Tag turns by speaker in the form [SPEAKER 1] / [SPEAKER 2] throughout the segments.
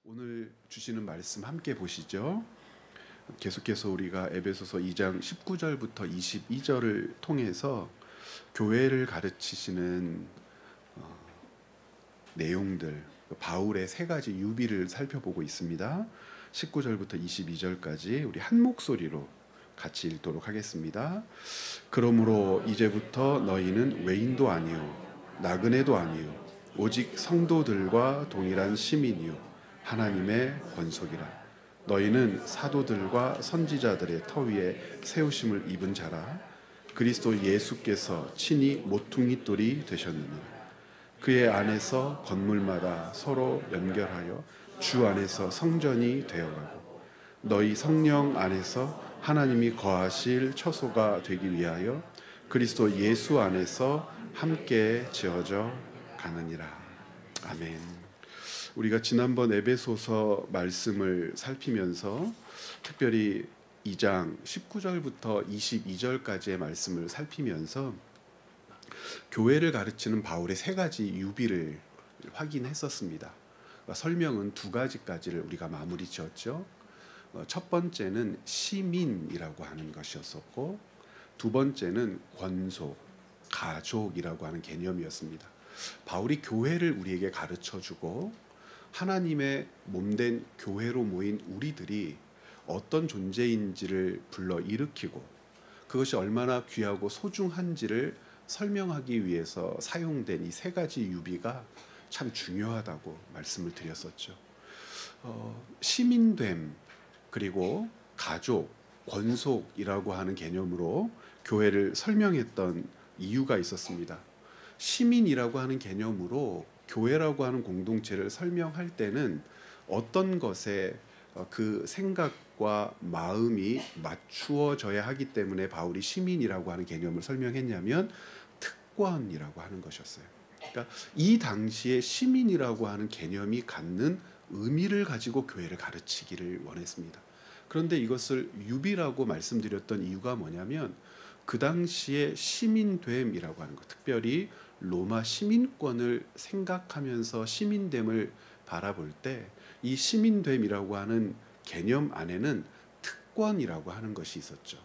[SPEAKER 1] 오늘 주시는 말씀 함께 보시죠. 계속해서 우리가 에베소서 2장 19절부터 22절을 통해서 교회를 가르치시는 내용들, 바울의 세 가지 유비를 살펴보고 있습니다. 19절부터 22절까지 우리 한 목소리로 같이 읽도록 하겠습니다. 그러므로 이제부터 너희는 외인도 아니요 나그네도 아니요 오직 성도들과 동일한 시민이요 하나님의 권속이라. 너희는 사도들과 선지자들의 터 위에 세우심을 입은 자라. 그리스도 예수께서 친히 모퉁이 돌이 되셨느니라. 그의 안에서 건물마다 서로 연결하여 주 안에서 성전이 되어가고 너희 성령 안에서 하나님이 거하실 처소가 되기 위하여 그리스도 예수 안에서 함께 지어져 가느니라. 아멘. 우리가 지난번 에베소서 말씀을 살피면서 특별히 2장 19절부터 22절까지의 말씀을 살피면서 교회를 가르치는 바울의 세 가지 유비를 확인했었습니다. 설명은 두 가지까지를 우리가 마무리 지었죠. 첫 번째는 시민이라고 하는 것이었었고, 두 번째는 권속, 가족이라고 하는 개념이었습니다. 바울이 교회를 우리에게 가르쳐주고 하나님의 몸된 교회로 모인 우리들이 어떤 존재인지를 불러일으키고 그것이 얼마나 귀하고 소중한지를 설명하기 위해서 사용된 이 세 가지 유비가 참 중요하다고 말씀을 드렸었죠. 시민됨, 그리고 가족, 권속이라고 하는 개념으로 교회를 설명했던 이유가 있었습니다. 시민이라고 하는 개념으로 교회라고 하는 공동체를 설명할 때는 어떤 것에 그 생각과 마음이 맞추어져야 하기 때문에 바울이 시민이라고 하는 개념을 설명했냐면 특권이라고 하는 것이었어요. 그러니까 이 당시에 시민이라고 하는 개념이 갖는 의미를 가지고 교회를 가르치기를 원했습니다. 그런데 이것을 유비라고 말씀드렸던 이유가 뭐냐면 그 당시에 시민됨이라고 하는 것, 특별히 로마 시민권을 생각하면서 시민됨을 바라볼 때 이 시민됨이라고 하는 개념 안에는 특권이라고 하는 것이 있었죠.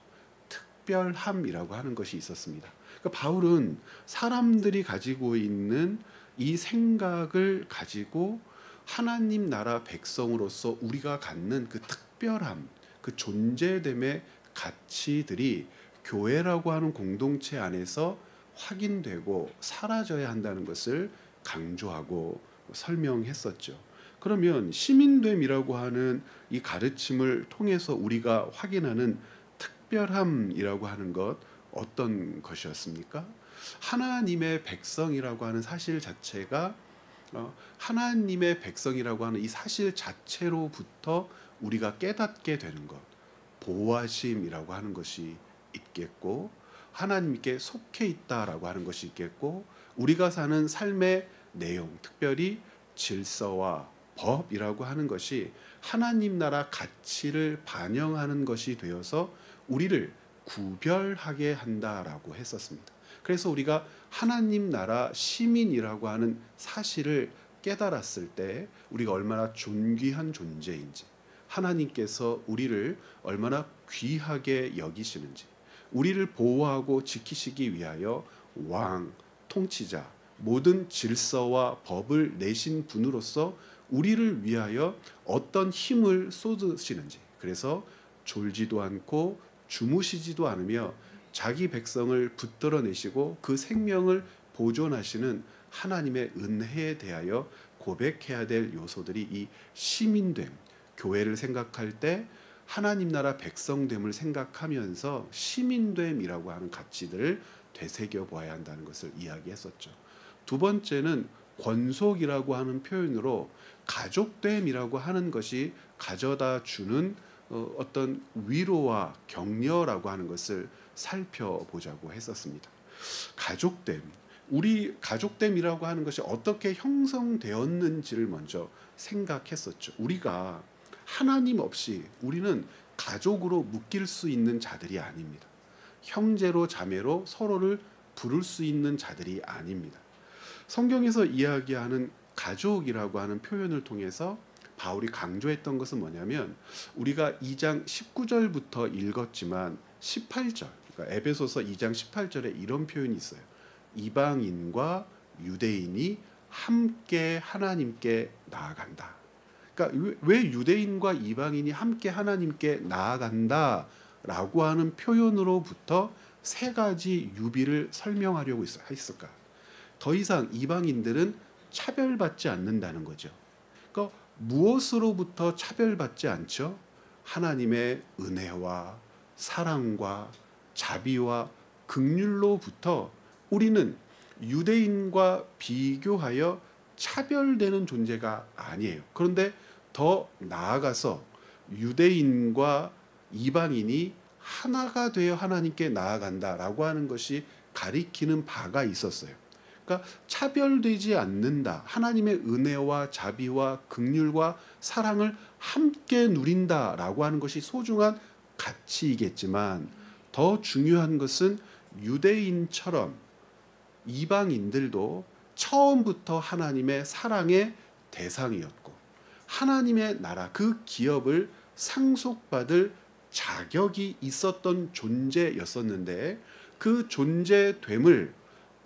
[SPEAKER 1] 특별함이라고 하는 것이 있었습니다. 그러니까 바울은 사람들이 가지고 있는 이 생각을 가지고 하나님 나라 백성으로서 우리가 갖는 그 특별함, 그 존재됨의 가치들이 교회라고 하는 공동체 안에서 확인되고 사라져야 한다는 것을 강조하고 설명했었죠. 그러면 시민됨이라고 하는 이 가르침을 통해서 우리가 확인하는 특별함이라고 하는 것, 어떤 것이었습니까? 하나님의 백성이라고 하는 사실 자체가 하나님의 백성이라고 하는 이 사실 자체로부터 우리가 깨닫게 되는 것, 보호하심이라고 하는 것이 있겠고, 하나님께 속해 있다라고 하는 것이 있겠고, 우리가 사는 삶의 내용, 특별히 질서와 법이라고 하는 것이 하나님 나라 가치를 반영하는 것이 되어서 우리를 구별하게 한다라고 했었습니다. 그래서 우리가 하나님 나라 시민이라고 하는 사실을 깨달았을 때 우리가 얼마나 존귀한 존재인지, 하나님께서 우리를 얼마나 귀하게 여기시는지, 우리를 보호하고 지키시기 위하여 왕, 통치자, 모든 질서와 법을 내신 분으로서 우리를 위하여 어떤 힘을 쏟으시는지, 그래서 졸지도 않고 주무시지도 않으며 자기 백성을 붙들어내시고 그 생명을 보존하시는 하나님의 은혜에 대하여 고백해야 될 요소들이 이 시민됨, 교회를 생각할 때 하나님 나라 백성됨을 생각하면서 시민됨이라고 하는 가치들을 되새겨 보아야 한다는 것을 이야기했었죠. 두 번째는 권속이라고 하는 표현으로 가족됨이라고 하는 것이 가져다 주는 어떤 위로와 격려라고 하는 것을 살펴보자고 했었습니다. 가족됨, 우리 가족됨이라고 하는 것이 어떻게 형성되었는지를 먼저 생각했었죠. 우리가 하나님 없이 우리는 가족으로 묶일 수 있는 자들이 아닙니다. 형제로 자매로 서로를 부를 수 있는 자들이 아닙니다. 성경에서 이야기하는 가족이라고 하는 표현을 통해서 바울이 강조했던 것은 뭐냐면 우리가 2장 19절부터 읽었지만 18절, 그러니까 에베소서 2장 18절에 이런 표현이 있어요. 이방인과 유대인이 함께 하나님께 나아간다. 그러니까 왜 유대인과 이방인이 함께 하나님께 나아간다라고 하는 표현으로부터 세 가지 유비를 설명하려고 했을까? 더 이상 이방인들은 차별받지 않는다는 거죠. 그러니까 무엇으로부터 차별받지 않죠? 하나님의 은혜와 사랑과 자비와 긍휼로부터 우리는 유대인과 비교하여 차별되는 존재가 아니에요. 그런데 더 나아가서 유대인과 이방인이 하나가 되어 하나님께 나아간다라고 하는 것이 가리키는 바가 있었어요. 그러니까 차별되지 않는다. 하나님의 은혜와 자비와 긍휼과 사랑을 함께 누린다라고 하는 것이 소중한 가치이겠지만 더 중요한 것은 유대인처럼 이방인들도 처음부터 하나님의 사랑의 대상이었고 하나님의 나라 그 기업을 상속받을 자격이 있었던 존재였었는데 그 존재됨을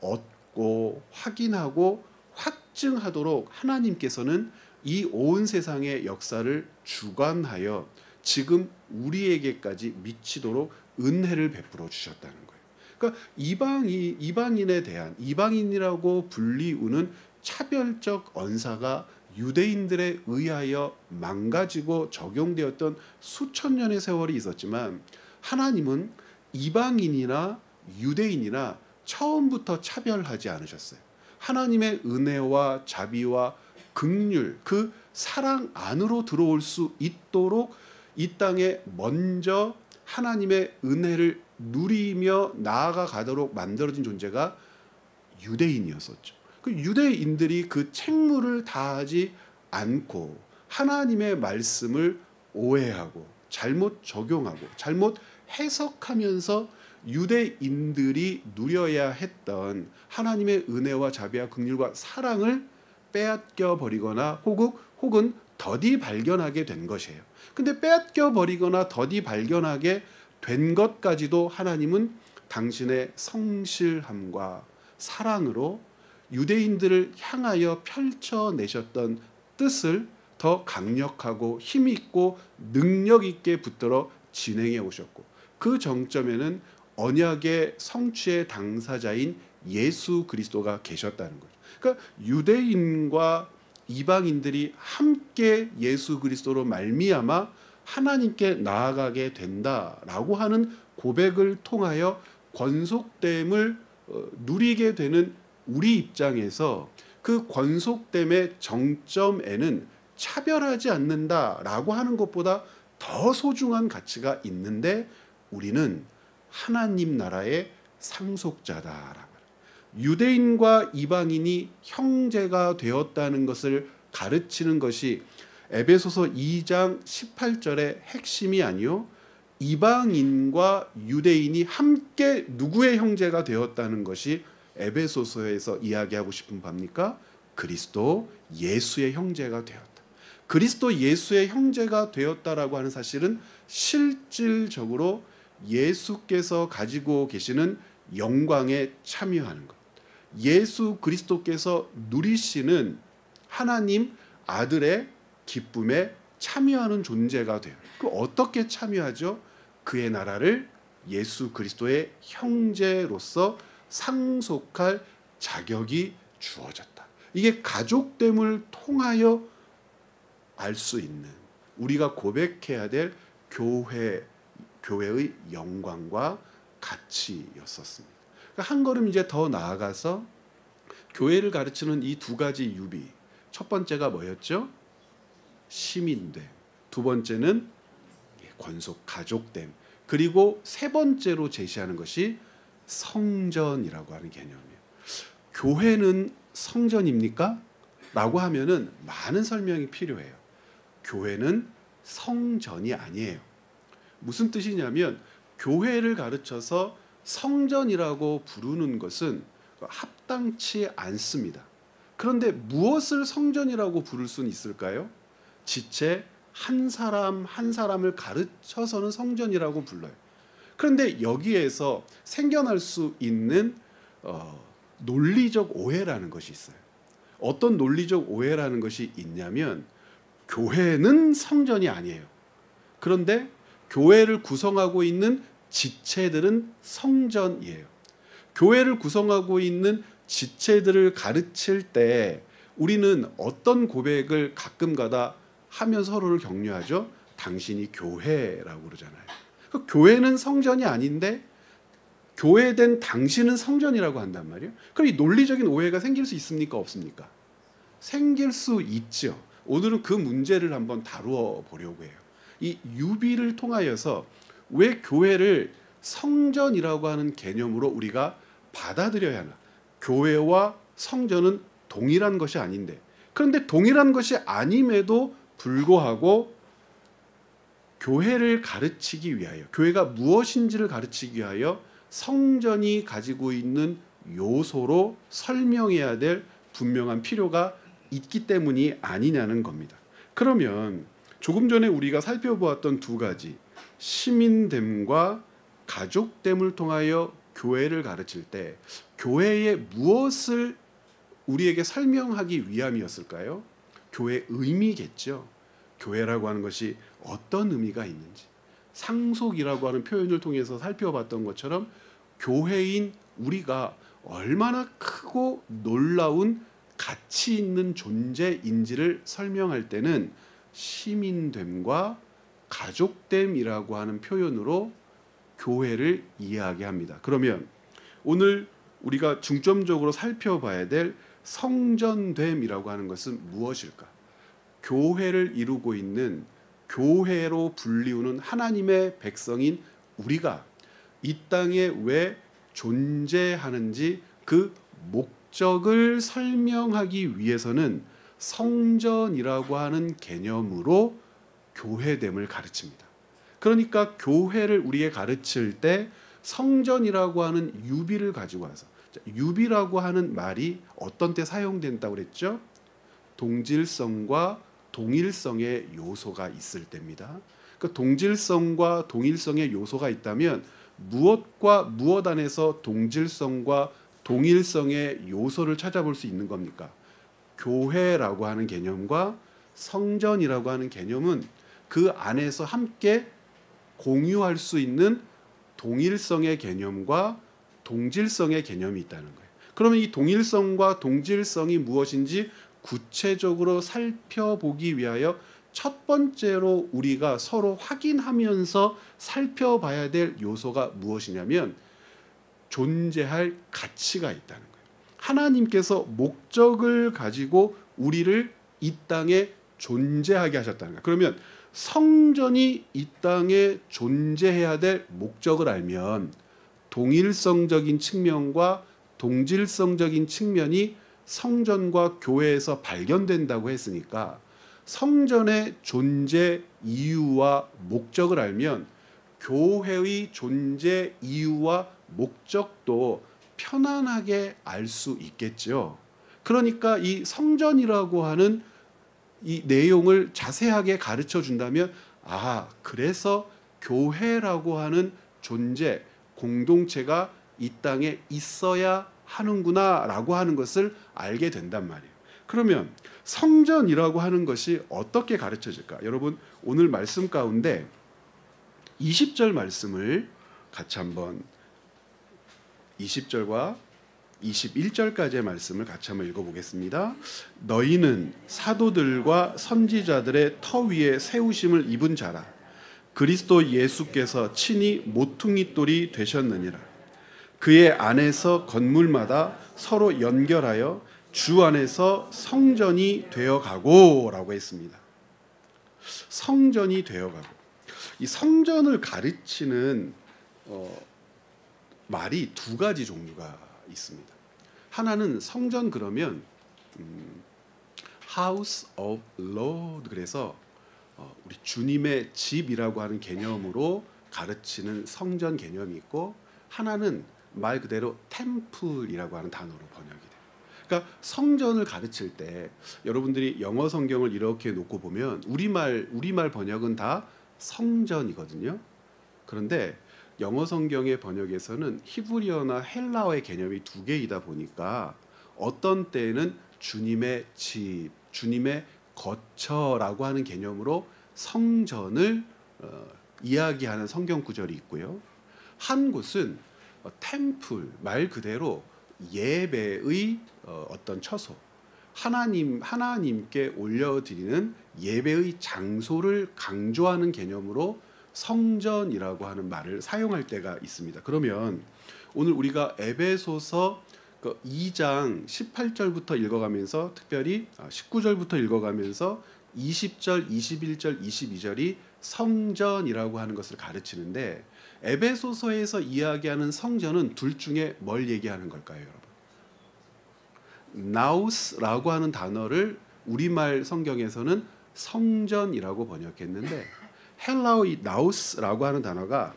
[SPEAKER 1] 얻고 확인하고 확증하도록 하나님께서는 이 온 세상의 역사를 주관하여 지금 우리에게까지 미치도록 은혜를 베풀어 주셨다는 거예요. 그러니까 이방인에 대한 이방인이라고 불리우는 차별적 언사가 유대인들에 의하여 망가지고 적용되었던 수천 년의 세월이 있었지만 하나님은 이방인이나 유대인이나 처음부터 차별하지 않으셨어요. 하나님의 은혜와 자비와 긍휼, 그 사랑 안으로 들어올 수 있도록 이 땅에 먼저 하나님의 은혜를 누리며 나아가 가도록 만들어진 존재가 유대인이었었죠. 그 유대인들이 그 책무를 다하지 않고 하나님의 말씀을 오해하고 잘못 적용하고 잘못 해석하면서 유대인들이 누려야 했던 하나님의 은혜와 자비와 긍휼과 사랑을 빼앗겨 버리거나 혹은 더디 발견하게 된 것이에요. 근데 빼앗겨 버리거나 더디 발견하게 된 것까지도 하나님은 당신의 성실함과 사랑으로 유대인들을 향하여 펼쳐내셨던 뜻을 더 강력하고 힘있고 능력있게 붙들어 진행해 오셨고 그 정점에는 언약의 성취의 당사자인 예수 그리스도가 계셨다는 거죠. 그러니까 유대인과 이방인들이 함께 예수 그리스도로 말미암아 하나님께 나아가게 된다라고 하는 고백을 통하여 권속됨을 누리게 되는 우리 입장에서 그 권속됨의 정점에는 차별하지 않는다라고 하는 것보다 더 소중한 가치가 있는데 우리는 하나님 나라의 상속자다라고. 유대인과 이방인이 형제가 되었다는 것을 가르치는 것이 에베소서 2장 18절의 핵심이 아니요 이방인과 유대인이 함께 누구의 형제가 되었다는 것이 에베소서에서 이야기하고 싶은 바입니까? 그리스도 예수의 형제가 되었다. 그리스도 예수의 형제가 되었다라고 하는 사실은 실질적으로 예수께서 가지고 계시는 영광에 참여하는 것. 예수 그리스도께서 누리시는 하나님 아들의 기쁨에 참여하는 존재가 돼요. 그 어떻게 참여하죠? 그의 나라를 예수 그리스도의 형제로서 상속할 자격이 주어졌다. 이게 가족됨을 통하여 알 수 있는 우리가 고백해야 될 교회의 영광과 가치였었습니다. 그러니까 한 걸음 이제 더 나아가서 교회를 가르치는 이 두 가지 유비. 첫 번째가 뭐였죠? 시민됨. 두 번째는 권속 가족됨. 그리고 세 번째로 제시하는 것이 성전이라고 하는 개념이에요. 교회는 성전입니까? 라고 하면은 많은 설명이 필요해요. 교회는 성전이 아니에요. 무슨 뜻이냐면 교회를 가르쳐서 성전이라고 부르는 것은 합당치 않습니다. 그런데 무엇을 성전이라고 부를 수는 있을까요? 지체 한 사람 한 사람을 가르쳐서는 성전이라고 불러요. 그런데 여기에서 생겨날 수 있는 논리적 오해라는 것이 있어요. 어떤 논리적 오해라는 것이 있냐면 교회는 성전이 아니에요. 그런데 교회를 구성하고 있는 지체들은 성전이에요. 교회를 구성하고 있는 지체들을 가르칠 때 우리는 어떤 고백을 가끔가다 하면 서로를 격려하죠. 당신이 교회라고 그러잖아요. 교회는 성전이 아닌데 교회된 당신은 성전이라고 한단 말이에요. 그럼 이 논리적인 오해가 생길 수 있습니까? 없습니까? 생길 수 있죠. 오늘은 그 문제를 한번 다루어 보려고 해요. 이 유비를 통하여서 왜 교회를 성전이라고 하는 개념으로 우리가 받아들여야 하나? 교회와 성전은 동일한 것이 아닌데, 그런데 동일한 것이 아님에도 불구하고 교회를 가르치기 위하여, 교회가 무엇인지를 가르치기 위하여 성전이 가지고 있는 요소로 설명해야 될 분명한 필요가 있기 때문이 아니냐는 겁니다. 그러면 조금 전에 우리가 살펴보았던 두 가지, 시민됨과 가족됨을 통하여 교회를 가르칠 때 교회의 무엇을 우리에게 설명하기 위함이었을까요? 교회의 의미겠죠. 교회라고 하는 것이 어떤 의미가 있는지, 상속이라고 하는 표현을 통해서 살펴봤던 것처럼 교회인 우리가 얼마나 크고 놀라운 가치 있는 존재인지를 설명할 때는 시민됨과 가족됨이라고 하는 표현으로 교회를 이야기합니다. 그러면 오늘 우리가 중점적으로 살펴봐야 될 성전됨이라고 하는 것은 무엇일까? 교회를 이루고 있는, 교회로 불리우는 하나님의 백성인 우리가 이 땅에 왜 존재하는지 그 목적을 설명하기 위해서는 성전이라고 하는 개념으로 교회됨을 가르칩니다. 그러니까 교회를 우리에게 가르칠 때 성전이라고 하는 유비를 가지고 와서, 유비라고 하는 말이 어떤 때 사용된다고 그랬죠? 동질성과 동일성의 요소가 있을 때입니다. 그 동질성과 동일성의 요소가 있다면 무엇과 무엇 안에서 동질성과 동일성의 요소를 찾아볼 수 있는 겁니까? 교회라고 하는 개념과 성전이라고 하는 개념은 그 안에서 함께 공유할 수 있는 동일성의 개념과 동질성의 개념이 있다는 거예요. 그러면 이 동일성과 동질성이 무엇인지 구체적으로 살펴보기 위하여 첫 번째로 우리가 서로 확인하면서 살펴봐야 될 요소가 무엇이냐면 존재할 가치가 있다는 거예요. 하나님께서 목적을 가지고 우리를 이 땅에 존재하게 하셨다는 거예요. 그러면 성전이 이 땅에 존재해야 될 목적을 알면 동일성적인 측면과 동질성적인 측면이 성전과 교회에서 발견된다고 했으니까 성전의 존재 이유와 목적을 알면 교회의 존재 이유와 목적도 편안하게 알 수 있겠죠. 그러니까 이 성전이라고 하는 이 내용을 자세하게 가르쳐 준다면, 아, 그래서 교회라고 하는 존재, 공동체가 이 땅에 있어야 하는구나 라고 하는 것을 알게 된단 말이에요. 그러면 성전이라고 하는 것이 어떻게 가르쳐질까? 여러분, 오늘 말씀 가운데 20절 말씀을 같이 한번, 20절과 21절까지의 말씀을 같이 한번 읽어보겠습니다. 너희는 사도들과 선지자들의 터 위에 세우심을 입은 자라. 그리스도 예수께서 친히 모퉁이돌이 되셨느니라. 그의 안에서 건물마다 서로 연결하여 주 안에서 성전이 되어가고 라고 했습니다. 성전이 되어가고. 이 성전을 가르치는 말이 두 가지 종류가 있습니다. 하나는 성전 그러면 House of Lord, 그래서 우리 주님의 집이라고 하는 개념으로 가르치는 성전 개념이 있고, 하나는 말 그대로 템플이라고 하는 단어로 번역이 돼요. 그러니까 성전을 가르칠 때 여러분들이 영어 성경을 이렇게 놓고 보면 우리말 번역은 다 성전이거든요. 그런데 영어 성경의 번역에서는 히브리어나 헬라어의 개념이 두 개이다 보니까 어떤 때에는 주님의 집, 주님의 거처라고 하는 개념으로 성전을 이야기하는 성경 구절이 있고요. 한 곳은 템플, 말 그대로 예배의 어떤 처소, 하나님께 올려드리는 예배의 장소를 강조하는 개념으로 성전이라고 하는 말을 사용할 때가 있습니다. 그러면 오늘 우리가 에베소서 2장 18절부터 읽어가면서 특별히 19절부터 읽어가면서 20절, 21절, 22절이 성전이라고 하는 것을 가르치는데 에베소서에서 이야기하는 성전은 둘 중에 뭘 얘기하는 걸까요, 여러분? 나우스라고 하는 단어를 우리말 성경에서는 성전이라고 번역했는데 헬라어 이 나우스라고 하는 단어가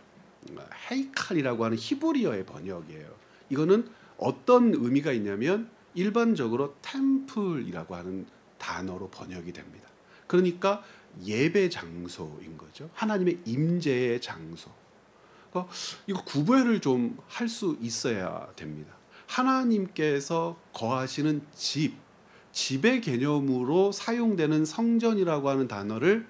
[SPEAKER 1] 헤이칼이라고 하는 히브리어의 번역이에요. 이거는 어떤 의미가 있냐면 일반적으로 템플이라고 하는 단어로 번역이 됩니다. 그러니까 예배 장소인 거죠. 하나님의 임재의 장소. 이거 구별을 좀 할 수 있어야 됩니다. 하나님께서 거하시는 집의 개념으로 사용되는 성전이라고 하는 단어를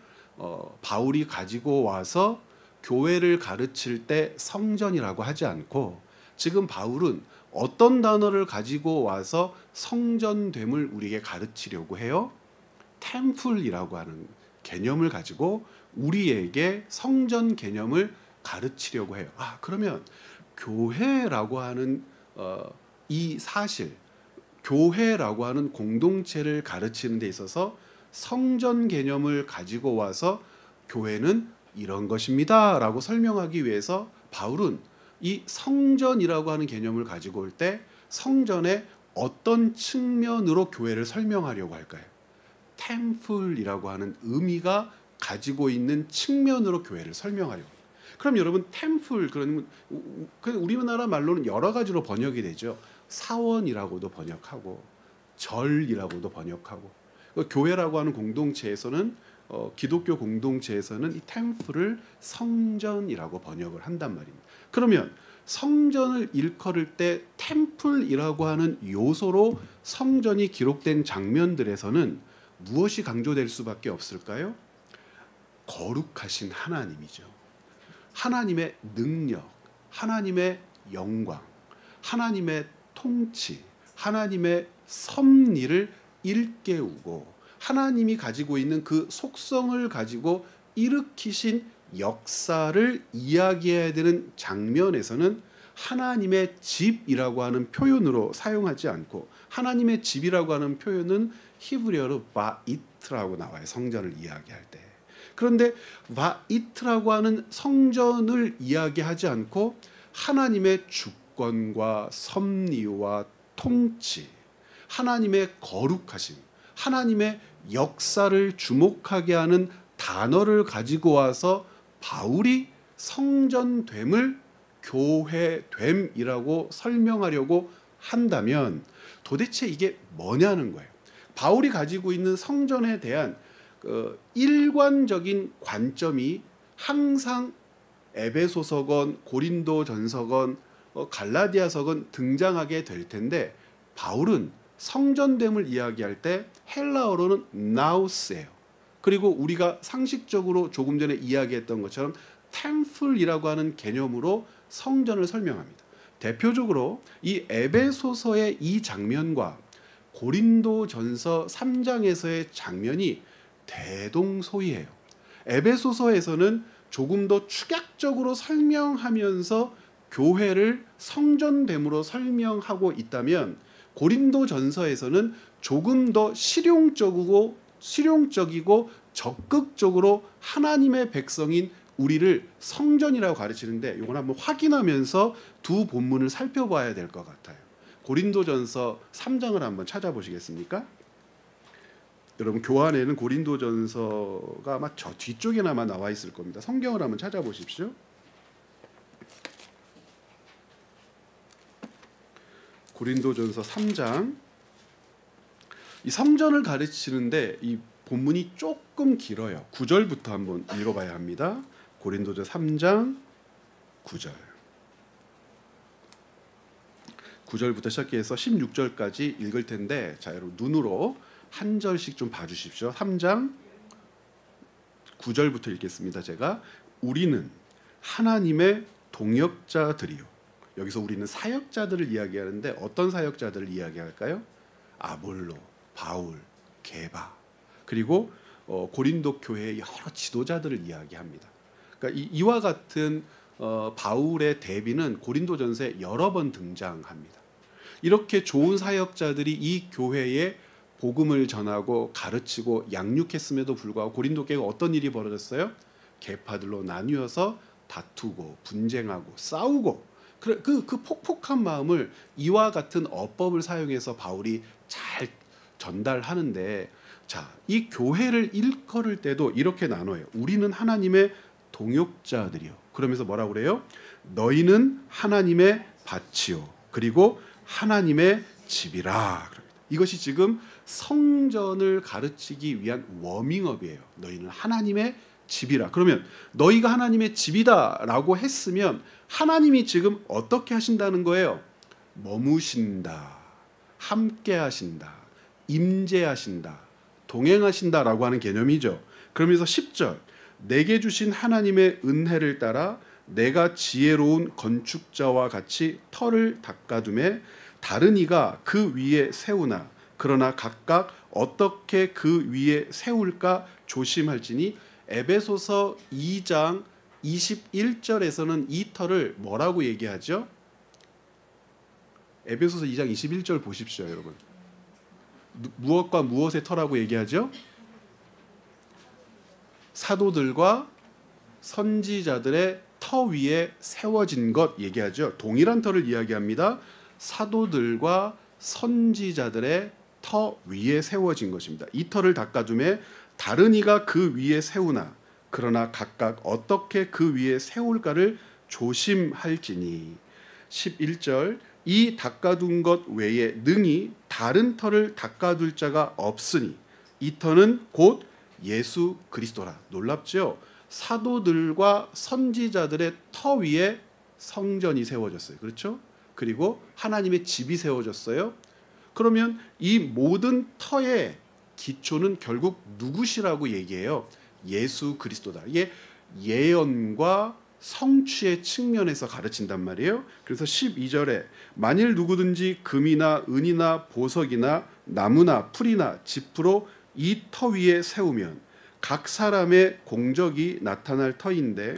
[SPEAKER 1] 바울이 가지고 와서 교회를 가르칠 때 성전이라고 하지 않고 지금 바울은 어떤 단어를 가지고 와서 성전됨을 우리에게 가르치려고 해요? 템플이라고 하는 개념을 가지고 우리에게 성전 개념을 가르치려고 해요. 그러면 교회라고 하는 이 사실, 교회라고 하는 공동체를 가르치는 데 있어서 성전 개념을 가지고 와서 교회는 이런 것입니다 라고 설명하기 위해서 바울은 이 성전이라고 하는 개념을 가지고 올 때 성전의 어떤 측면으로 교회를 설명하려고 할까요? 템플이라고 하는 의미가 가지고 있는 측면으로 교회를 설명하려고. 그럼 여러분 템플 그러면 우리나라 말로는 여러 가지로 번역이 되죠. 사원이라고도 번역하고 절이라고도 번역하고 교회라고 하는 공동체에서는 기독교 공동체에서는 이 템플을 성전이라고 번역을 한단 말입니다. 그러면 성전을 일컬을 때 템플이라고 하는 요소로 성전이 기록된 장면들에서는 무엇이 강조될 수밖에 없을까요? 거룩하신 하나님이죠. 하나님의 능력, 하나님의 영광, 하나님의 통치, 하나님의 섭리를 일깨우고 하나님이 가지고 있는 그 속성을 가지고 일으키신 역사를 이야기해야 되는 장면에서는 하나님의 집이라고 하는 표현으로 사용하지 않고 하나님의 집이라고 하는 표현은 히브리어로 바이트라고 나와요. 성전을 이야기할 때. 그런데 바이트라고 하는 성전을 이야기하지 않고 하나님의 주권과 섭리와 통치, 하나님의 거룩하심, 하나님의 역사를 주목하게 하는 단어를 가지고 와서 바울이 성전됨을 교회됨이라고 설명하려고 한다면 도대체 이게 뭐냐는 거예요. 바울이 가지고 있는 성전에 대한 일관적인 관점이 항상 에베소서건 고린도전서건 갈라디아서건 등장하게 될 텐데 바울은 성전됨을 이야기할 때 헬라어로는 나우스예요. 그리고 우리가 상식적으로 조금 전에 이야기했던 것처럼 템플이라고 하는 개념으로 성전을 설명합니다. 대표적으로 이 에베소서의 이 장면과 고린도전서 3장에서의 장면이 대동소이해요. 에베소서에서는 조금 더 축약적으로 설명하면서 교회를 성전됨으로 설명하고 있다면 고린도전서에서는 조금 더 실용적이고 적극적으로 하나님의 백성인 우리를 성전이라고 가르치는데 이걸 한번 확인하면서 두 본문을 살펴봐야 될 것 같아요. 고린도전서 3장을 한번 찾아보시겠습니까? 여러분 교환에는 고린도전서가 아마 저 뒤쪽에나마 나와 있을 겁니다. 성경을 한번 찾아보십시오. 고린도전서 3장 이 성전을 가르치는데 이 본문이 조금 길어요. 9절부터 한번 읽어봐야 합니다. 고린도전 3장 9절. 9절부터 시작해서 16절까지 읽을 텐데, 자, 여러분 눈으로 한 절씩 좀 봐주십시오. 3장 9절부터 읽겠습니다. 제가 우리는 하나님의 동역자들이요. 여기서 우리는 사역자들을 이야기하는데 어떤 사역자들을 이야기할까요? 아볼로, 바울, 게바, 그리고 고린도 교회의 여러 지도자들을 이야기합니다. 그러니까 이와 같은 바울의 대비는 고린도전서에 여러 번 등장합니다. 이렇게 좋은 사역자들이 이 교회에 복음을 전하고 가르치고 양육했음에도 불구하고 고린도 교회가 어떤 일이 벌어졌어요? 계파들로 나뉘어서 다투고 분쟁하고 싸우고, 그 폭폭한 마음을 이와 같은 어법을 사용해서 바울이 잘 전달하는데, 자, 이 교회를 일컬을 때도 이렇게 나눠요. 우리는 하나님의 동역자들이요. 그러면서 뭐라고 그래요? 너희는 하나님의 밭이요, 그리고 하나님의 집이라. 이것이 지금 성전을 가르치기 위한 워밍업이에요. 너희는 하나님의 집이라. 그러면 너희가 하나님의 집이다라고 했으면 하나님이 지금 어떻게 하신다는 거예요? 머무신다, 함께하신다, 임재하신다, 동행하신다라고 하는 개념이죠. 그러면서 10절, 내게 주신 하나님의 은혜를 따라 내가 지혜로운 건축자와 같이 터를 닦아두매 다른 이가 그 위에 세우나 그러나 각각 어떻게 그 위에 세울까 조심할지니. 에베소서 2장 21절에서는 이 터를 뭐라고 얘기하죠? 에베소서 2장 21절 보십시오, 여러분. 무엇과 무엇의 터라고 얘기하죠? 사도들과 선지자들의 터 위에 세워진 것 얘기하죠. 동일한 터를 이야기합니다. 사도들과 선지자들의 터 위에 세워진 것입니다. 이 터를 닦아둠에 다른 이가 그 위에 세우나 그러나 각각 어떻게 그 위에 세울까를 조심할지니. 11절, 이 닦아둔 것 외에 능히 다른 터를 닦아둘 자가 없으니 이 터는 곧 예수 그리스도라. 놀랍죠? 사도들과 선지자들의 터 위에 성전이 세워졌어요. 그렇죠? 그리고 하나님의 집이 세워졌어요. 그러면 이 모든 터의 기초는 결국 누구시라고 얘기해요? 예수 그리스도다. 이게 예언과 성취의 측면에서 가르친단 말이에요. 그래서 12절에 만일 누구든지 금이나 은이나 보석이나 나무나 풀이나 지프로 이 터 위에 세우면 각 사람의 공적이 나타날 터인데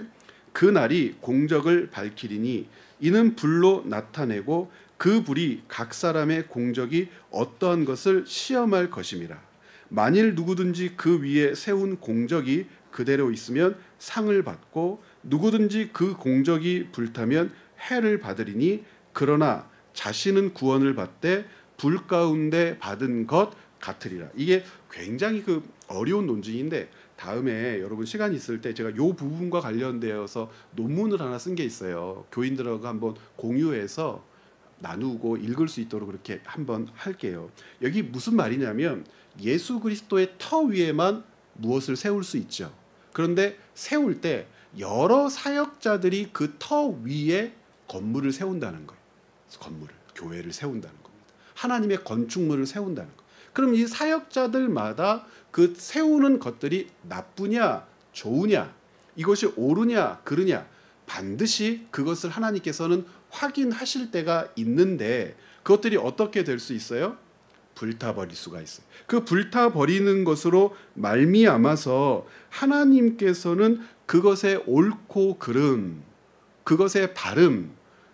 [SPEAKER 1] 그 날이 공적을 밝히리니 이는 불로 나타내고 그 불이 각 사람의 공적이 어떠한 것을 시험할 것임이라. 만일 누구든지 그 위에 세운 공적이 그대로 있으면 상을 받고 누구든지 그 공적이 불타면 해를 받으리니 그러나 자신은 구원을 받되 불 가운데 받은 것 같으리라. 이게 굉장히 어려운 논증인데 다음에 여러분 시간 있을 때 제가 이 부분과 관련되어서 논문을 하나 쓴 게 있어요. 교인들하고 한번 공유해서 나누고 읽을 수 있도록 그렇게 한번 할게요. 여기 무슨 말이냐면 예수 그리스도의 터 위에만 무엇을 세울 수 있죠. 그런데 세울 때 여러 사역자들이 그 터 위에 건물을 세운다는 거예요. 교회를 세운다는 겁니다. 하나님의 건축물을 세운다는 거예요. 그럼 이 사역자들마다 그 세우는 것들이 나쁘냐 좋으냐, 이것이 옳으냐 그르냐, 반드시 그것을 하나님께서는 확인하실 때가 있는데 그것들이 어떻게 될 수 있어요? 불타버릴 수가 있어요. 그 불타버리는 것으로 말미암아서 하나님께서는 그것의 옳고 그름, 그것의 바름,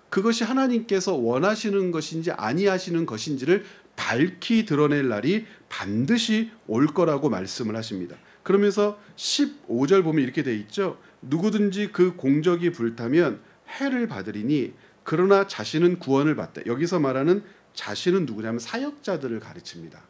[SPEAKER 1] 그것이 하나님께서 원하시는 것인지 아니하시는 것인지를 밝히 드러낼 날이 반드시 올 거라고 말씀을 하십니다. 그러면서 15절 보면 이렇게 돼 있죠. 누구든지 그 공적이 불타면 해를 받으리니 그러나 자신은 구원을 받되. 여기서 말하는 자신은 누구냐면 사역자들을 가르칩니다.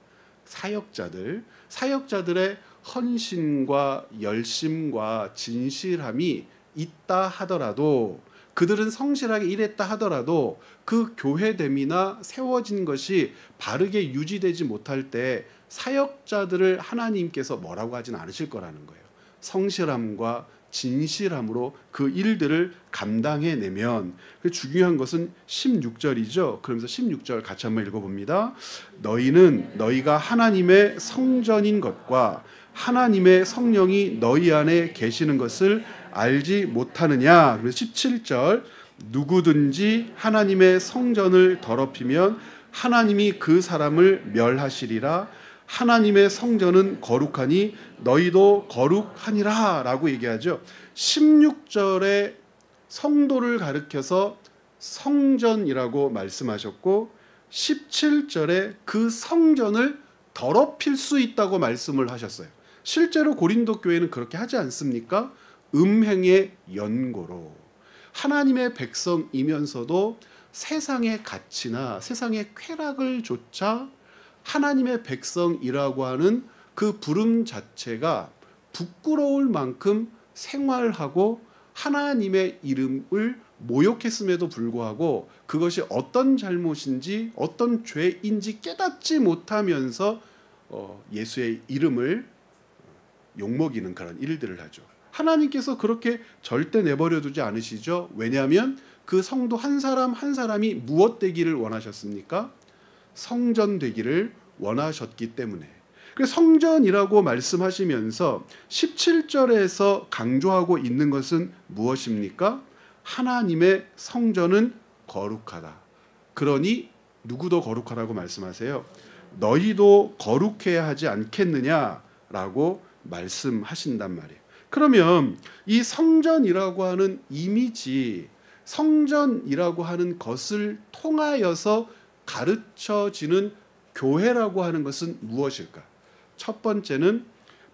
[SPEAKER 1] 사역자들의 헌신과 열심과 진실함이 있다 하더라도 그들은 성실하게 일했다 하더라도 그 교회됨이나 세워진 것이 바르게 유지되지 못할 때 사역자들을 하나님께서 뭐라고 하진 않으실 거라는 거예요. 성실함과 진실함으로 그 일들을 감당해내면. 중요한 것은 16절이죠. 그러면서 16절 같이 한번 읽어봅니다. 너희는 너희가 하나님의 성전인 것과 하나님의 성령이 너희 안에 계시는 것을 알지 못하느냐. 그래서 17절 누구든지 하나님의 성전을 더럽히면 하나님이 그 사람을 멸하시리라. 하나님의 성전은 거룩하니 너희도 거룩하니라 라고 얘기하죠. 16절에 성도를 가리켜서 성전이라고 말씀하셨고 17절에 그 성전을 더럽힐 수 있다고 말씀을 하셨어요. 실제로 고린도 교회는 그렇게 하지 않습니까? 음행의 연고로 하나님의 백성이면서도 세상의 가치나 세상의 쾌락을 조차 하나님의 백성이라고 하는 그 부름 자체가 부끄러울 만큼 생활하고 하나님의 이름을 모욕했음에도 불구하고 그것이 어떤 잘못인지 어떤 죄인지 깨닫지 못하면서 예수의 이름을 욕먹이는 그런 일들을 하죠. 하나님께서 그렇게 절대 내버려 두지 않으시죠. 왜냐하면 그 성도 한 사람 한 사람이 무엇 되기를 원하셨습니까? 성전 되기를 원하셨기 때문에. 그래서 성전이라고 말씀하시면서 17절에서 강조하고 있는 것은 무엇입니까? 하나님의 성전은 거룩하다. 그러니 누구도 거룩하라고 말씀하세요? 너희도 거룩해야 하지 않겠느냐라고 말씀하신단 말이에요. 그러면 이 성전이라고 하는 이미지, 성전이라고 하는 것을 통하여서 가르쳐지는 교회라고 하는 것은 무엇일까? 첫 번째는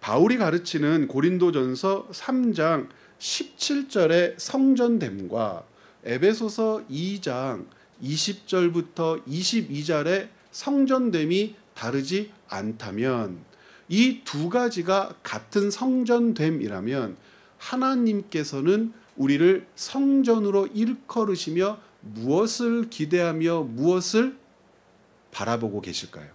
[SPEAKER 1] 바울이 가르치는 고린도전서 3장 17절의 성전됨과 에베소서 2장 20절부터 22절의 성전됨이 다르지 않다면, 이 두 가지가 같은 성전됨이라면 하나님께서는 우리를 성전으로 일컬으시며 무엇을 기대하며 무엇을 바라보고 계실까요?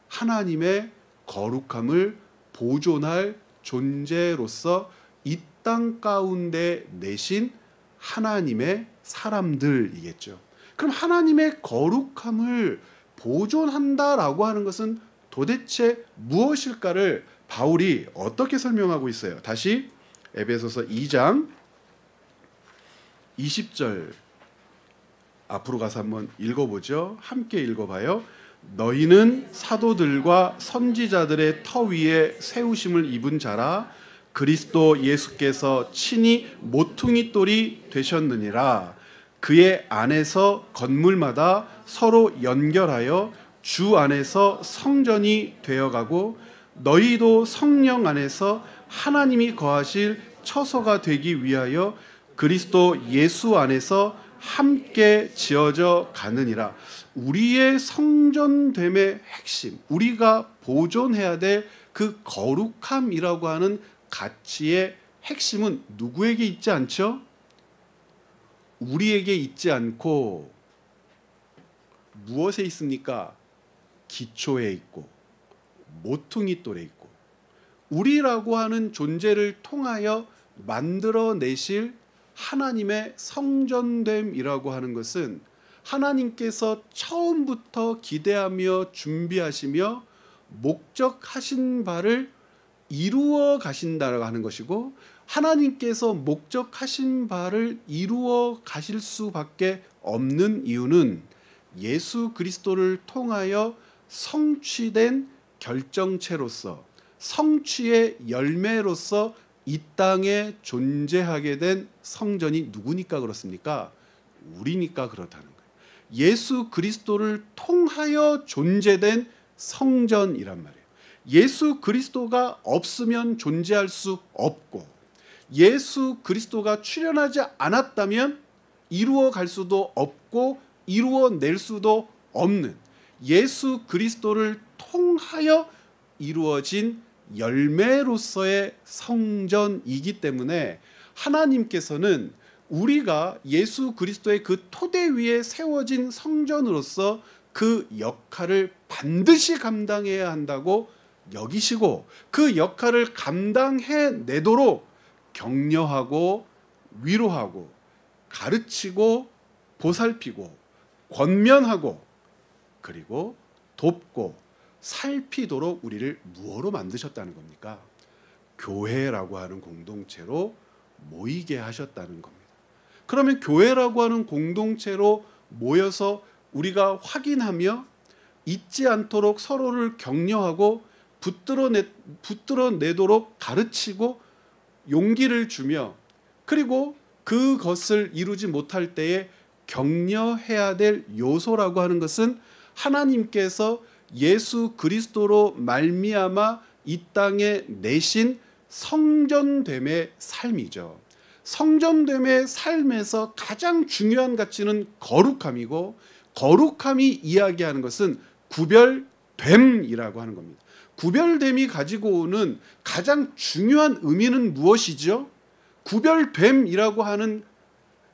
[SPEAKER 1] 하나님의 거룩함을 보존할 존재로서 이 땅 가운데 내신 하나님의 사람들이겠죠. 그럼 하나님의 거룩함을 보존한다라고 하는 것은 도대체 무엇일까를 바울이 어떻게 설명하고 있어요? 다시 에베소서 2장 20절 앞으로 가서 한번 읽어보죠. 함께 읽어봐요. 너희는 사도들과 선지자들의 터 위에 세우심을 입은 자라. 그리스도 예수께서 친히 모퉁이 돌이 되셨느니라. 그의 안에서 건물마다 서로 연결하여 주 안에서 성전이 되어가고 너희도 성령 안에서 하나님이 거하실 처소가 되기 위하여 그리스도 예수 안에서 함께 지어져 가느니라. 우리의 성전됨의 핵심, 우리가 보존해야 될 그 거룩함이라고 하는 가치의 핵심은 누구에게 있지 않죠? 우리에게 있지 않고 무엇에 있습니까? 기초에 있고 모퉁이 돌에 있고, 우리라고 하는 존재를 통하여 만들어내실 하나님의 성전됨이라고 하는 것은 하나님께서 처음부터 기대하며 준비하시며 목적하신 바를 이루어 가신다라고 하는 것이고, 하나님께서 목적하신 바를 이루어 가실 수밖에 없는 이유는 예수 그리스도를 통하여 성취된 결정체로서, 성취의 열매로서 이 땅에 존재하게 된 성전이 누구니까 그렇습니까? 우리니까 그렇다는 거예요. 예수 그리스도를 통하여 존재된 성전이란 말이에요. 예수 그리스도가 없으면 존재할 수 없고, 예수 그리스도가 출현하지 않았다면 이루어 갈 수도 없고 이루어낼 수도 없는, 예수 그리스도를 통하여 이루어진 열매로서의 성전이기 때문에 하나님께서는 우리가 예수 그리스도의 그 토대 위에 세워진 성전으로서 그 역할을 반드시 감당해야 한다고 여기시고, 그 역할을 감당해내도록 격려하고 위로하고 가르치고 보살피고 권면하고 그리고 돕고 살피도록 우리를 무엇으로 만드셨다는 겁니까? 교회라고 하는 공동체로 모이게 하셨다는 겁니다. 그러면 교회라고 하는 공동체로 모여서 우리가 확인하며 잊지 않도록 서로를 격려하고 붙들어내도록 가르치고 용기를 주며, 그리고 그것을 이루지 못할 때에 격려해야 될 요소라고 하는 것은 하나님께서 예수 그리스도로 말미암아 이 땅에 내신 성전됨의 삶이죠. 성전됨의 삶에서 가장 중요한 가치는 거룩함이고, 거룩함이 이야기하는 것은 구별됨이라고 하는 겁니다. 구별됨이 가지고 오는 가장 중요한 의미는 무엇이죠? 구별됨이라고 하는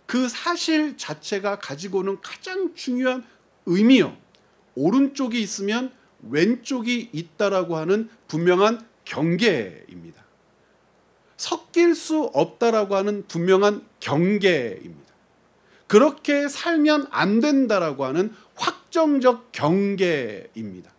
[SPEAKER 1] 그 사실 자체가 가지고 오는 가장 중요한 의미요, 오른쪽이 있으면 왼쪽이 있다라고 하는 분명한 경계입니다. 섞일 수 없다라고 하는 분명한 경계입니다. 그렇게 살면 안 된다라고 하는 확정적 경계입니다.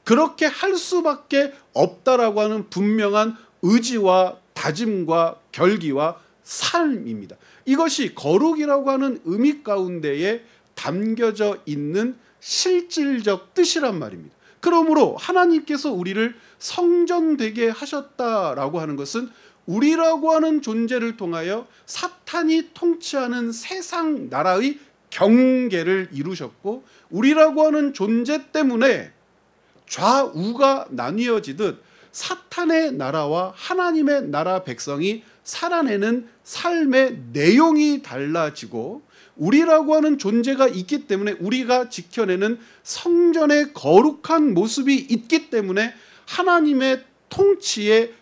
[SPEAKER 1] 그렇게 할 수밖에 없다라고 하는 분명한 의지와 다짐과 결기와 삶입니다. 이것이 거룩이라고 하는 의미 가운데에 담겨져 있는 실질적 뜻이란 말입니다. 그러므로 하나님께서 우리를 성전되게 하셨다라고 하는 것은 우리라고 하는 존재를 통하여 사탄이 통치하는 세상 나라의 경계를 이루셨고, 우리라고 하는 존재 때문에 좌우가 나뉘어지듯 사탄의 나라와 하나님의 나라 백성이 살아내는 삶의 내용이 달라지고, 우리라고 하는 존재가 있기 때문에 우리가 지켜내는 성전의 거룩한 모습이 있기 때문에 하나님의 통치의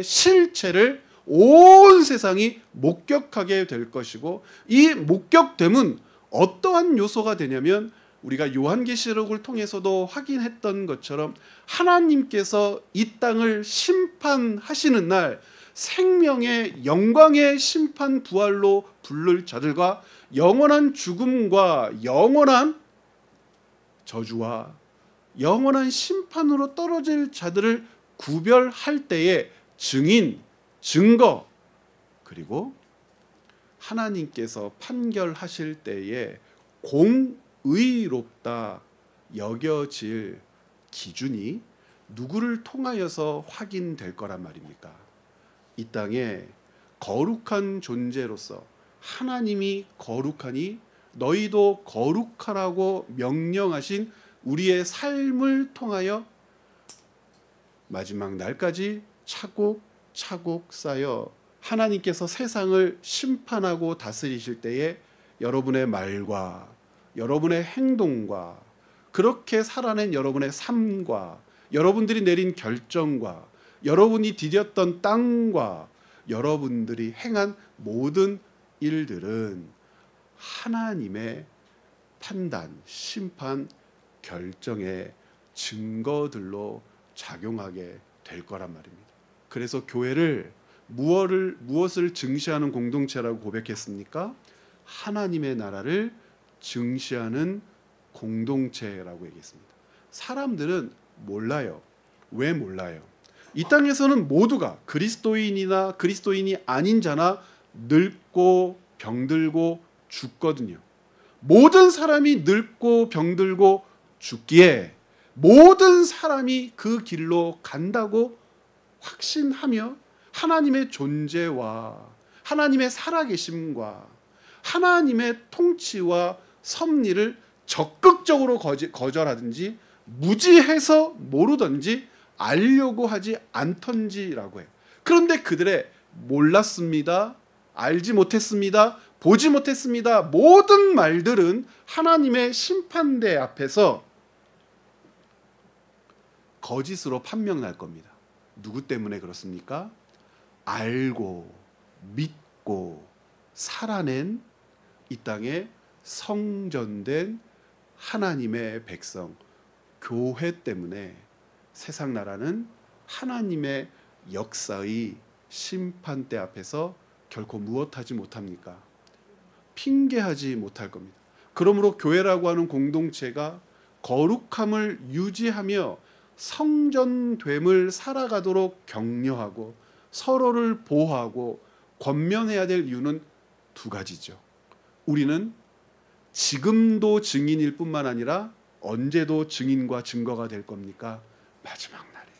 [SPEAKER 1] 실체를 온 세상이 목격하게 될 것이고, 이 목격됨은 어떠한 요소가 되냐면, 우리가 요한계시록을 통해서도 확인했던 것처럼 하나님께서 이 땅을 심판하시는 날 생명의 영광의 심판 부활로 부를 자들과 영원한 죽음과 영원한 저주와 영원한 심판으로 떨어질 자들을 구별할 때에 증인, 증거, 그리고 하나님께서 판결하실 때에 공의롭다 여겨질 기준이 누구를 통하여서 확인될 거란 말입니까? 이 땅에 거룩한 존재로서 하나님이 거룩하니 너희도 거룩하라고 명령하신 우리의 삶을 통하여 마지막 날까지 차곡차곡 쌓여 하나님께서 세상을 심판하고 다스리실 때에 여러분의 말과 여러분의 행동과 그렇게 살아낸 여러분의 삶과 여러분들이 내린 결정과 여러분이 디뎠던 땅과 여러분들이 행한 모든 일들은 하나님의 판단, 심판, 결정의 증거들로 작용하게 될 거란 말입니다. 그래서 교회를 무엇을 증시하는 공동체라고 고백했습니까? 하나님의 나라를 증시하는 공동체라고 얘기했습니다. 사람들은 몰라요. 왜 몰라요? 이 땅에서는 모두가 그리스도인이나 그리스도인이 아닌 자나 늙고 병들고 죽거든요. 모든 사람이 늙고 병들고 죽기에 모든 사람이 그 길로 간다고 확신하며 하나님의 존재와 하나님의 살아계심과 하나님의 통치와 섭리를 적극적으로 거절하든지 무지해서 모르든지 알려고 하지 않던지라고 해요. 그런데 그들의 몰랐습니다, 알지 못했습니다, 보지 못했습니다 모든 말들은 하나님의 심판대 앞에서 거짓으로 판명날 겁니다. 누구 때문에 그렇습니까? 알고 믿고 살아낸 이 땅에 성전된 하나님의 백성, 교회 때문에 세상 나라는 하나님의 역사의 심판대 앞에서 결코 무엇하지 못합니까? 핑계하지 못할 겁니다. 그러므로 교회라고 하는 공동체가 거룩함을 유지하며 성전됨을 살아가도록 격려하고 서로를 보호하고 권면해야 될 이유는 두 가지죠. 우리는 지금도 증인일 뿐만 아니라 언제도 증인과 증거가 될 겁니까? 마지막 날이에요.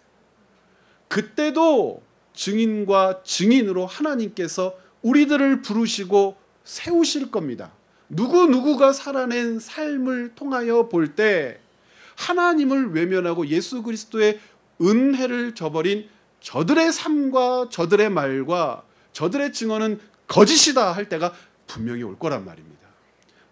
[SPEAKER 1] 그때도 증인과 증인으로 하나님께서 우리들을 부르시고 세우실 겁니다. 누구누구가 살아낸 삶을 통하여 볼 때 하나님을 외면하고 예수 그리스도의 은혜를 저버린 저들의 삶과 저들의 말과 저들의 증언은 거짓이다 할 때가 분명히 올 거란 말입니다.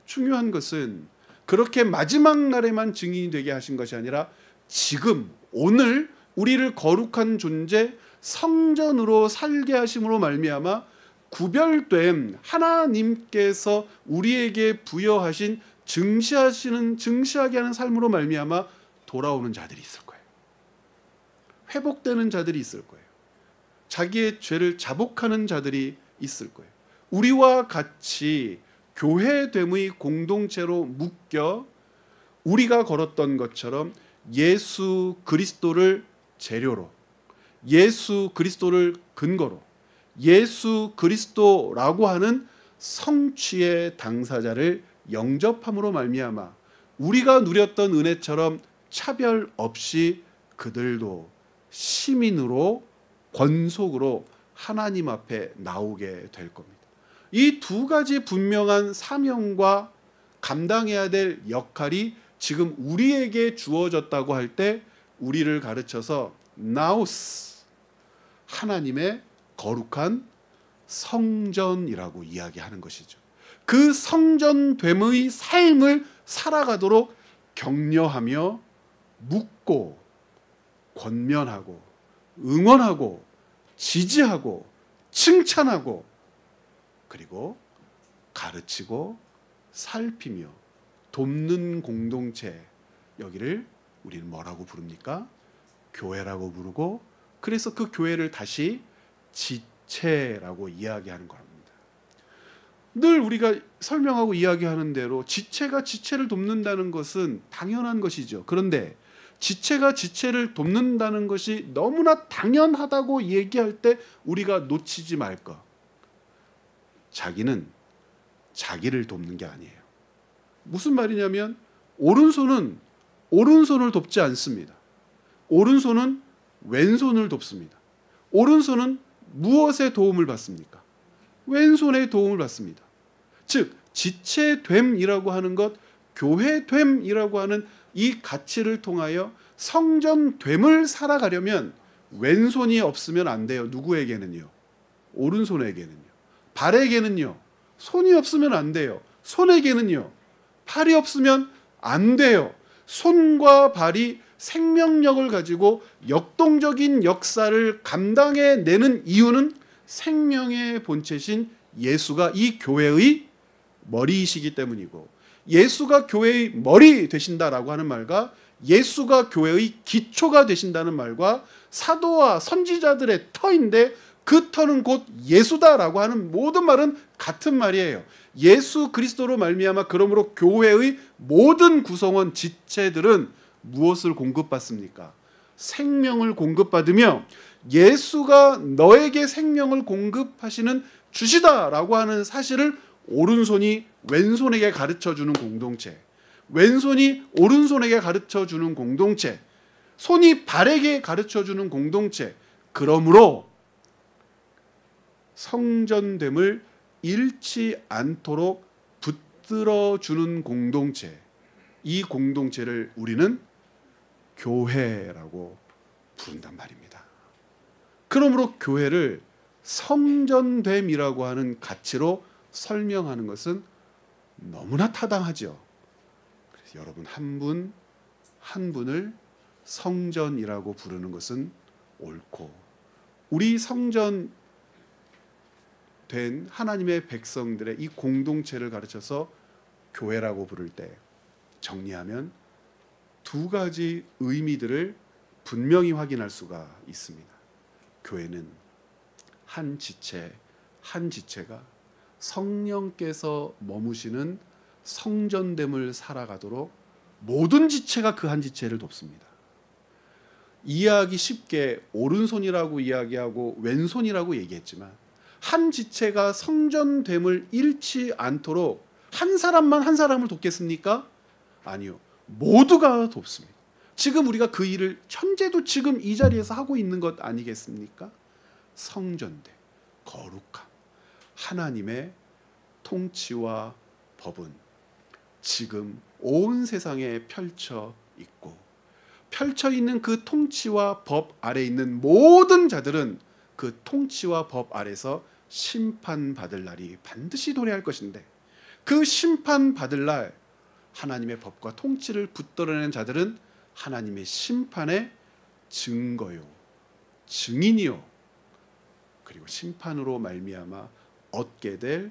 [SPEAKER 1] 중요한 것은 그렇게 마지막 날에만 증인이 되게 하신 것이 아니라 지금 오늘 우리를 거룩한 존재 성전으로 살게 하심으로 말미암아 구별된 하나님께서 우리에게 부여하신 증시하게 하는 삶으로 말미암아 돌아오는 자들이 있을 거예요. 회복되는 자들이 있을 거예요. 자기의 죄를 자복하는 자들이 있을 거예요. 우리와 같이 교회됨의 공동체로 묶여 우리가 걸었던 것처럼 예수 그리스도를 재료로, 예수 그리스도를 근거로, 예수 그리스도라고 하는 성취의 당사자를 영접함으로 말미암아 우리가 누렸던 은혜처럼 차별 없이 그들도 시민으로 권속으로 하나님 앞에 나오게 될 겁니다. 이 두 가지 분명한 사명과 감당해야 될 역할이 지금 우리에게 주어졌다고 할 때 우리를 가르쳐서 나우스, 하나님의 거룩한 성전이라고 이야기하는 것이죠. 그 성전됨의 삶을 살아가도록 격려하며 묻고 권면하고 응원하고 지지하고 칭찬하고 그리고 가르치고 살피며 돕는 공동체, 여기를 우리는 뭐라고 부릅니까? 교회라고 부르고, 그래서 그 교회를 다시 지체라고 이야기하는 겁니다. 늘 우리가 설명하고 이야기하는 대로 지체가 지체를 돕는다는 것은 당연한 것이죠. 그런데 지체가 지체를 돕는다는 것이 너무나 당연하다고 얘기할 때 우리가 놓치지 말 것, 자기는 자기를 돕는 게 아니에요. 무슨 말이냐면 오른손은 오른손을 돕지 않습니다. 오른손은 왼손을 돕습니다. 오른손은 무엇의 도움을 받습니까? 왼손의 도움을 받습니다. 즉 지체됨이라고 하는 것, 교회됨이라고 하는 이 가치를 통하여 성전됨을 살아가려면 왼손이 없으면 안 돼요. 누구에게는요? 오른손에게는요. 발에게는요. 손이 없으면 안 돼요. 손에게는요. 팔이 없으면 안 돼요. 손과 발이 생명력을 가지고 역동적인 역사를 감당해내는 이유는 생명의 본체신 예수가 이 교회의 머리이시기 때문이고, 예수가 교회의 머리 되신다라고 하는 말과 예수가 교회의 기초가 되신다는 말과 사도와 선지자들의 터인데 그 터는 곧 예수다라고 하는 모든 말은 같은 말이에요. 예수 그리스도로 말미암아 그러므로 교회의 모든 구성원 지체들은 무엇을 공급받습니까? 생명을 공급받으며 예수가 너에게 생명을 공급하시는 주시다라고 하는 사실을 오른손이 왼손에게 가르쳐주는 공동체, 왼손이 오른손에게 가르쳐주는 공동체, 손이 발에게 가르쳐주는 공동체, 그러므로 성전됨을 잃지 않도록 붙들어주는 공동체, 이 공동체를 우리는 교회라고 부른단 말입니다. 그러므로 교회를 성전됨이라고 하는 가치로 설명하는 것은 너무나 타당하죠. 그래서 여러분 한 분 한 분을 성전이라고 부르는 것은 옳고, 우리 성전됨을 된 하나님의 백성들의 이 공동체를 가르쳐서 교회라고 부를 때 정리하면 두 가지 의미들을 분명히 확인할 수가 있습니다. 교회는 한 지체 한 지체가 성령께서 머무시는 성전됨을 살아가도록 모든 지체가 그 한 지체를 돕습니다. 이해하기 쉽게 오른손이라고 이야기하고 왼손이라고 얘기했지만 한 지체가 성전됨을 잃지 않도록 한 사람만 한 사람을 돕겠습니까? 아니요. 모두가 돕습니다. 지금 우리가 그 일을 현재도 지금 이 자리에서 하고 있는 것 아니겠습니까? 성전됨, 거룩함, 하나님의 통치와 법은 지금 온 세상에 펼쳐 있고 펼쳐 있는 그 통치와 법 아래 있는 모든 자들은 그 통치와 법 아래서 심판받을 날이 반드시 도래할 것인데 그 심판받을 날 하나님의 법과 통치를 붙들어낸 자들은 하나님의 심판의 증거요, 증인이요, 그리고 심판으로 말미암아 얻게 될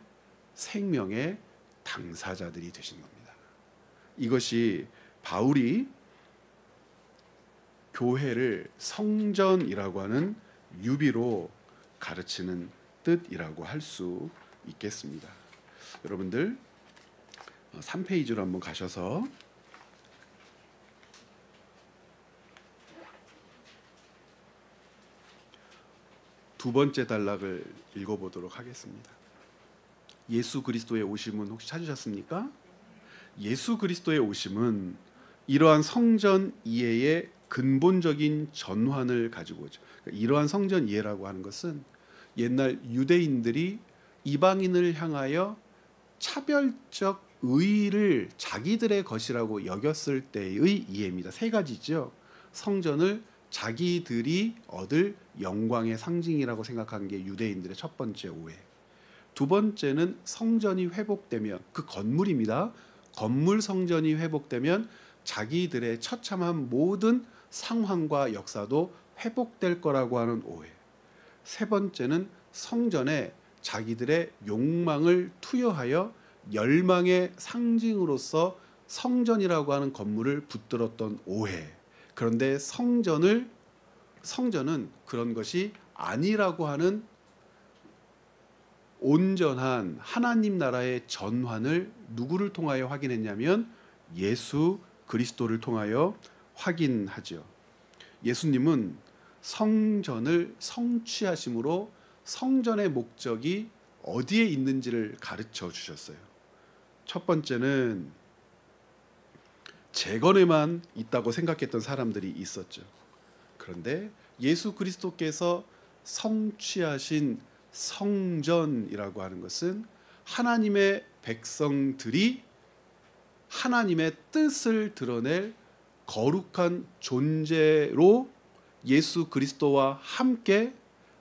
[SPEAKER 1] 생명의 당사자들이 되신 겁니다. 이것이 바울이 교회를 성전이라고 하는 유비로 가르치는 뜻이라고 할 수 있겠습니다. 여러분들 3페이지로 한번 가셔서 두 번째 단락을 읽어보도록 하겠습니다. 예수 그리스도의 오심은 혹시 찾으셨습니까? 예수 그리스도의 오심은 이러한 성전 이해의 근본적인 전환을 가지고 오죠. 이러한 성전 이해라고 하는 것은 옛날 유대인들이 이방인을 향하여 차별적 의의를 자기들의 것이라고 여겼을 때의 이해입니다. 세 가지죠. 성전을 자기들이 얻을 영광의 상징이라고 생각한 게 유대인들의 첫 번째 오해. 두 번째는 성전이 회복되면 그 건물입니다. 건물 성전이 회복되면 자기들의 처참한 모든 상황과 역사도 회복될 거라고 하는 오해. 세 번째는 성전에 자기들의 욕망을 투여하여 열망의 상징으로서 성전이라고 하는 건물을 붙들었던 오해. 그런데 성전은 그런 것이 아니라고 하는 온전한 하나님 나라의 전환을 누구를 통하여 확인했냐면 예수 그리스도를 통하여 확인하죠. 예수님은 성전을 성취하심으로 성전의 목적이 어디에 있는지를 가르쳐 주셨어요. 첫 번째는 재건에만 있다고 생각했던 사람들이 있었죠. 그런데 예수 그리스도께서 성취하신 성전이라고 하는 것은 하나님의 백성들이 하나님의 뜻을 드러낼 거룩한 존재로 예수 그리스도와 함께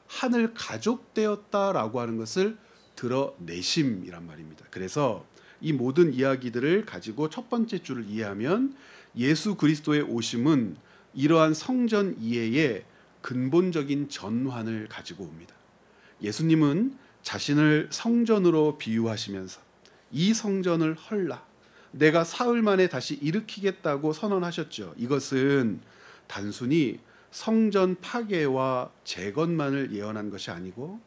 [SPEAKER 1] 하늘 가족 되었다라고 하는 것을 드러내심이란 말입니다. 그래서 이 모든 이야기들을 가지고 첫 번째 줄을 이해하면 예수 그리스도의 오심은 이러한 성전 이해의 근본적인 전환을 가지고 옵니다. 예수님은 자신을 성전으로 비유하시면서 이 성전을 헐라 내가 사흘 만에 다시 일으키겠다고 선언하셨죠. 이것은 단순히 성전 파괴와 재건만을 예언한 것이 아니고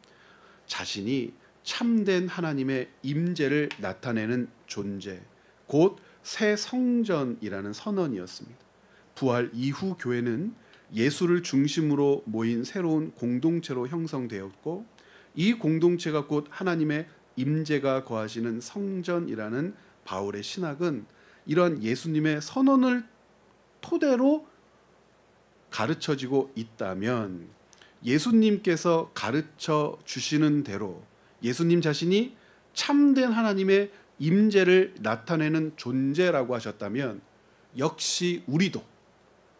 [SPEAKER 1] 자신이 참된 하나님의 임재를 나타내는 존재, 곧 새 성전이라는 선언이었습니다. 부활 이후 교회는 예수를 중심으로 모인 새로운 공동체로 형성되었고 이 공동체가 곧 하나님의 임재가 거하시는 성전이라는 바울의 신학은 이러한 예수님의 선언을 토대로 가르쳐지고 있다면 예수님께서 가르쳐 주시는 대로 예수님 자신이 참된 하나님의 임재를 나타내는 존재라고 하셨다면 역시 우리도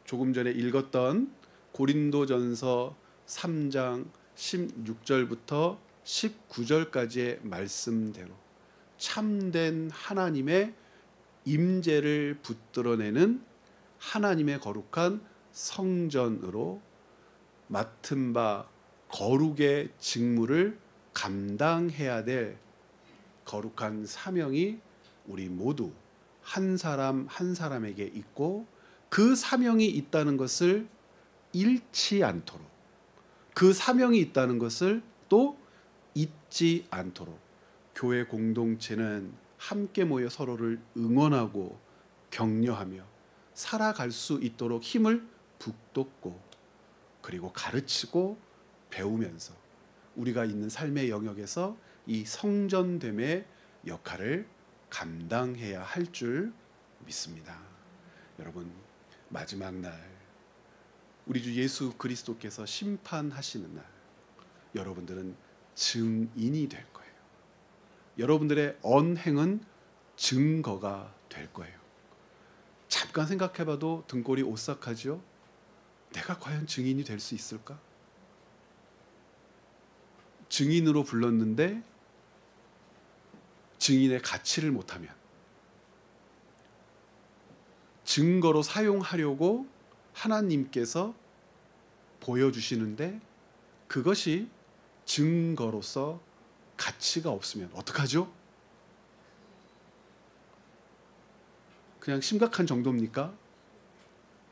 [SPEAKER 1] 조금 전에 읽었던 고린도전서 3장 16절부터 19절까지의 말씀대로 참된 하나님의 임재를 붙들어내는 하나님의 거룩한 성전으로 맡은 바 거룩의 직무를 감당해야 될 거룩한 사명이 우리 모두 한 사람 한 사람에게 있고, 그 사명이 있다는 것을 잃지 않도록, 그 사명이 있다는 것을 또 잊지 않도록 교회 공동체는 함께 모여 서로를 응원하고 격려하며 살아갈 수 있도록 힘을 북돋고, 그리고 가르치고 배우면서 우리가 있는 삶의 영역에서 이 성전됨의 역할을 감당해야 할 줄 믿습니다. 여러분, 마지막 날 우리 주 예수 그리스도께서 심판하시는 날, 여러분들은 증인이 될 거예요. 여러분들의 언행은 증거가 될 거예요. 잠깐 생각해봐도 등골이 오싹하죠? 내가 과연 증인이 될 수 있을까? 증인으로 불렀는데 증인의 가치를 못하면, 증거로 사용하려고 하나님께서 보여주시는데 그것이 증거로서 가치가 없으면 어떡하죠? 그냥 심각한 정도입니까?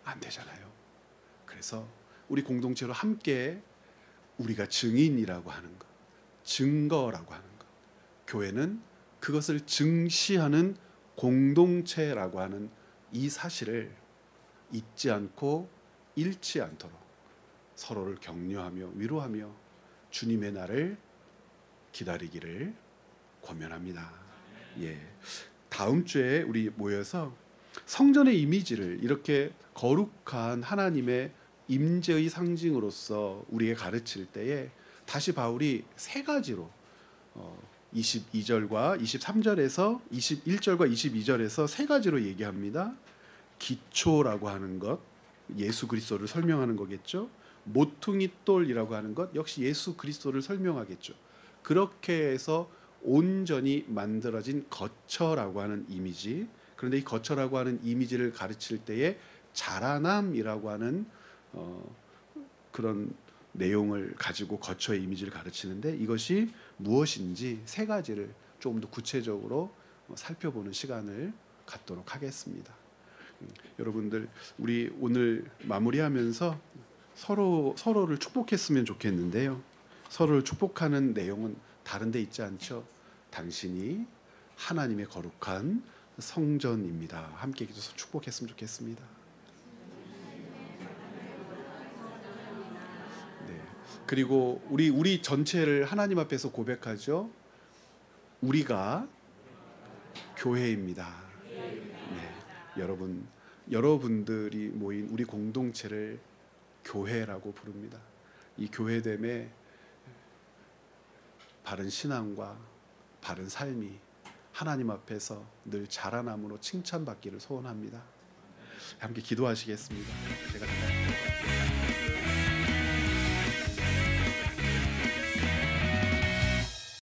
[SPEAKER 1] 안 되잖아요. 그래서 우리 공동체로 함께 우리가 증인이라고 하는 것, 증거라고 하는 것, 교회는 그것을 증시하는 공동체라고 하는 이 사실을 잊지 않고 잃지 않도록 서로를 격려하며 위로하며 주님의 날을 기다리기를 권면합니다. 예. 다음 주에 우리 모여서 성전의 이미지를 이렇게 거룩한 하나님의 임재의 상징으로서 우리에게 가르칠 때에 다시 바울이 세 가지로 22절과 23절에서 21절과 22절에서 세 가지로 얘기합니다. 기초라고 하는 것, 예수 그리스도를 설명하는 거겠죠. 모퉁이 돌이라고 하는 것, 역시 예수 그리스도를 설명하겠죠. 그렇게 해서 온전히 만들어진 거처라고 하는 이미지, 그런데 이 거처라고 하는 이미지를 가르칠 때에 자라남이라고 하는 그런 내용을 가지고 거처의 이미지를 가르치는데, 이것이 무엇인지 세 가지를 조금 더 구체적으로 살펴보는 시간을 갖도록 하겠습니다. 여러분들, 우리 오늘 마무리하면서 서로를 축복했으면 좋겠는데요. 서로를 축복하는 내용은 다른 데 있지 않죠. 당신이 하나님의 거룩한 성전입니다. 함께 기도해서 축복했으면 좋겠습니다. 네. 그리고 우리 전체를 하나님 앞에서 고백하죠. 우리가 교회입니다. 네. 여러분들이 모인 우리 공동체를 교회라고 부릅니다. 이 교회됨에 바른 신앙과 바른 삶이 하나님 앞에서 늘 자라남으로 칭찬받기를 소원합니다. 함께 기도하시겠습니다. 제가